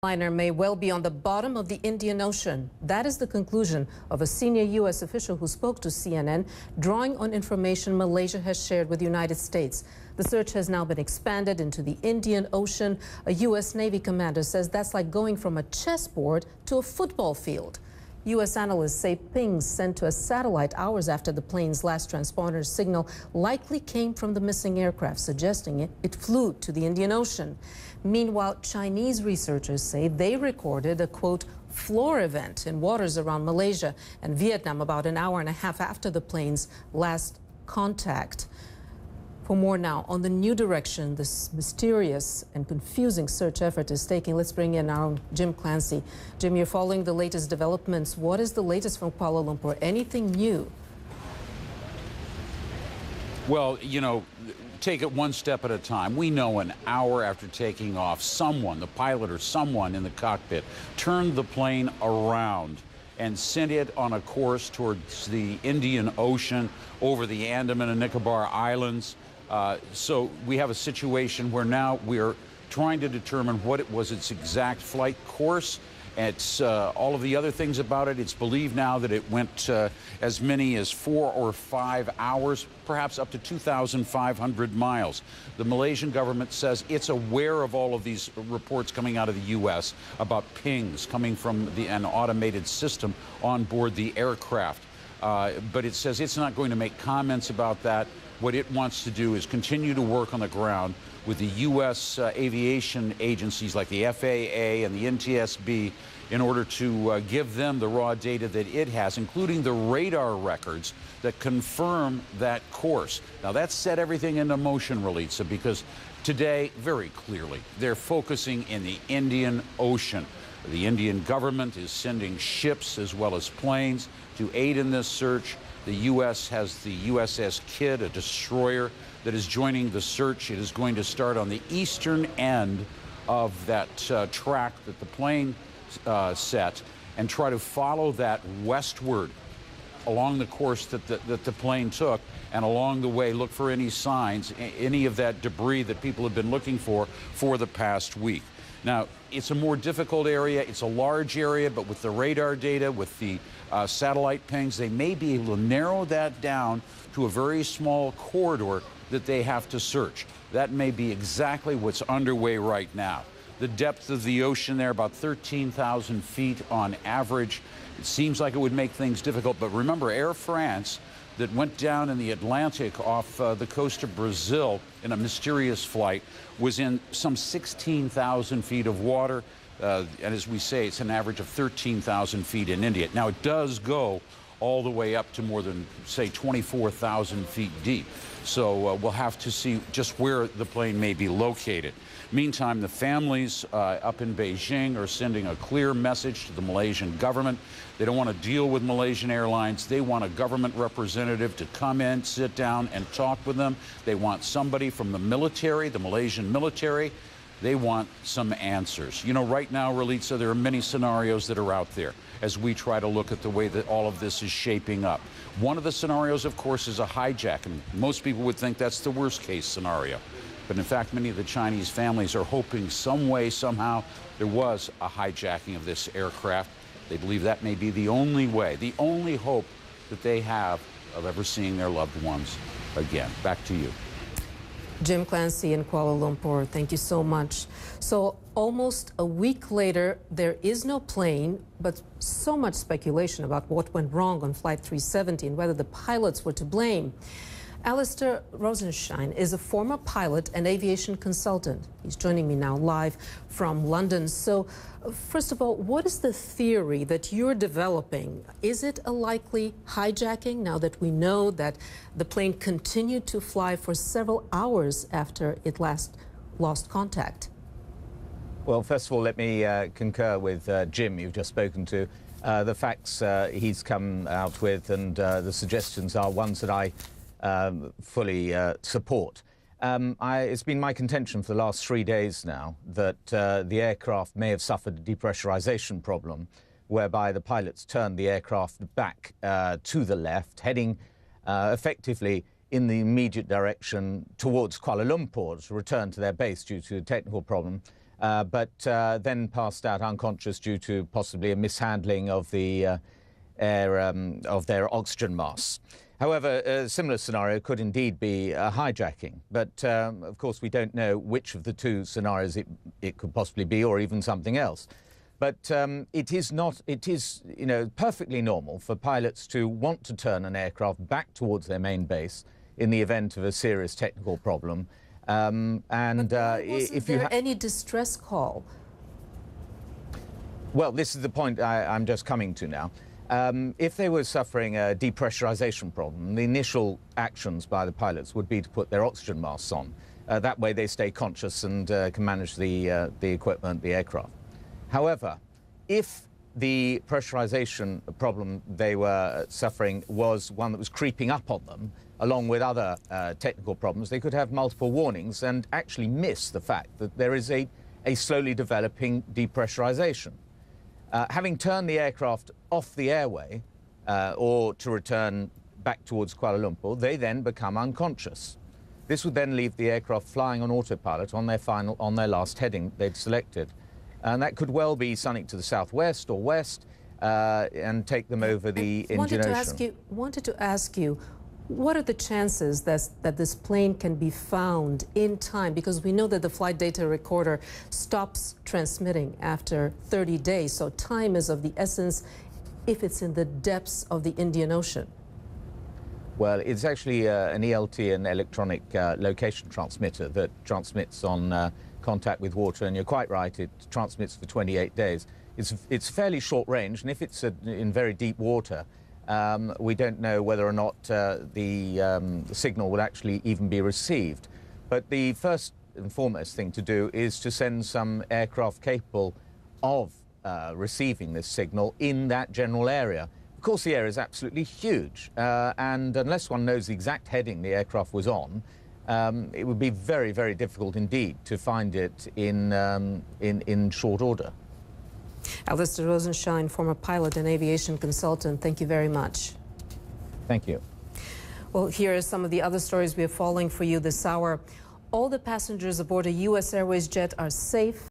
Liner may well be on the bottom of the Indian Ocean. That is the conclusion of a senior U.S. official who spoke to CNN, drawing on information Malaysia has shared with the United States. The search has now been expanded into the Indian Ocean. A U.S. Navy commander says that's like going from a chessboard to a football field. U.S. analysts say pings sent to a satellite hours after the plane's last transponder signal likely came from the missing aircraft, suggesting it flew to the Indian Ocean. Meanwhile, Chinese researchers say they recorded a, quote, floor event in waters around Malaysia and Vietnam about an hour and a half after the plane's last contact. For more now on the new direction this mysterious and confusing search effort is taking, let's bring in our own Jim Clancy. Jim, you're following the latest developments. What is the latest from Kuala Lumpur? Anything new? Well, you know, take it one step at a time. We know an hour after taking off, someone, the pilot or someone in the cockpit, turned the plane around and sent it on a course towards the Indian Ocean over the Andaman and Nicobar Islands. So we have a situation where now we're trying to determine what it was its exact flight course. It's all of the other things about it. It's believed now that it went as many as 4 or 5 hours, perhaps up to 2,500 miles. The Malaysian government says it's aware of all of these reports coming out of the U.S. about pings coming from an automated system on board the aircraft. But it says it's not going to make comments about that. What it wants to do is continue to work on the ground with the U.S. aviation agencies like the FAA and the NTSB in order to give them the raw data that it has, including the radar records that confirm that course. Now, that set everything into motion, Relitza, because today, very clearly, they're focusing in the Indian Ocean. The Indian government is sending ships as well as planes to aid in this search. The U.S. has the USS Kidd, a destroyer, that is joining the search. It is going to start on the eastern end of that track that the plane set and try to follow that westward along the course that the plane took, and along the way look for any signs, any of that debris that people have been looking for the past week. Now, it's a more difficult area. It's a large area, but with the radar data, with the satellite pings, they may be able to narrow that down to a very small corridor that they have to search. That may be exactly what's underway right now. The depth of the ocean there, about 13,000 feet on average. It seems like it would make things difficult, but remember, Air France that went down in the Atlantic off the coast of Brazil in a mysterious flight was in some 16,000 feet of water. And as we say, it's an average of 13,000 feet in India. Now, it does go all the way up to more than, say, 24,000 feet deep. So we'll have to see just where the plane may be located. Meantime, the families up in Beijing are sending a clear message to the Malaysian government. They don't want to deal with Malaysian Airlines. They want a government representative to come in, sit down, and talk with them. They want somebody from the military, the Malaysian military. They want some answers. You know, right now, Relitza, there are many scenarios that are out there as we try to look at the way that all of this is shaping up. One of the scenarios, of course, is a hijacking. Most people would think that's the worst case scenario. But in fact, many of the Chinese families are hoping some way, somehow, there was a hijacking of this aircraft. They believe that may be the only way, the only hope that they have of ever seeing their loved ones again. Back to you. Jim Clancy in Kuala Lumpur, thank you so much. So almost a week later, there is no plane, but so much speculation about what went wrong on Flight 370 and whether the pilots were to blame. Alistair Rosenshine is a former pilot and aviation consultant. He's joining me now live from London. So, first of all, what is the theory that you're developing? Is it a likely hijacking now that we know that the plane continued to fly for several hours after it last lost contact? Well, first of all, let me concur with Jim, you've just spoken to. The facts he's come out with and the suggestions are ones that I fully support. It's been my contention for the last 3 days now that the aircraft may have suffered a depressurization problem whereby the pilots turned the aircraft back to the left, heading effectively in the immediate direction towards Kuala Lumpur to return to their base due to a technical problem. but then passed out unconscious due to possibly a mishandling of the of their oxygen masks. However, a similar scenario could indeed be a hijacking, but of course we don't know which of the two scenarios it could possibly be, or even something else. But it is perfectly normal for pilots to want to turn an aircraft back towards their main base in the event of a serious technical problem. If there any distress call? Well, this is the point I'm just coming to now. If they were suffering a depressurization problem, the initial actions by the pilots would be to put their oxygen masks on. That way they stay conscious and can manage the equipment, the aircraft. However, if the pressurization problem they were suffering was one that was creeping up on them, along with other technical problems, they could have multiple warnings and actually miss the fact that there is a slowly developing depressurization. Having turned the aircraft off the airway or to return back towards Kuala Lumpur, they then become unconscious. This would then leave the aircraft flying on autopilot on their last heading they'd selected. And that could well be something to the southwest or west and take them over the Indian Ocean. Wanted to ask you, what are the chances that this plane can be found in time? Because we know that the flight data recorder stops transmitting after 30 days, so time is of the essence if it's in the depths of the Indian Ocean. Well, it's actually an ELT, an electronic location transmitter that transmits on contact with water, and you're quite right, it transmits for 28 days. It's fairly short range, and if it's in very deep water, we don't know whether or not the signal would actually even be received. But the first and foremost thing to do is to send some aircraft capable of receiving this signal in that general area. Of course, the area is absolutely huge, and unless one knows the exact heading the aircraft was on, it would be very, very difficult indeed to find it in short order. Alistair Rosenshine, former pilot and aviation consultant, thank you very much. Thank you. Well, here are some of the other stories we are following for you this hour. All the passengers aboard a U.S. Airways jet are safe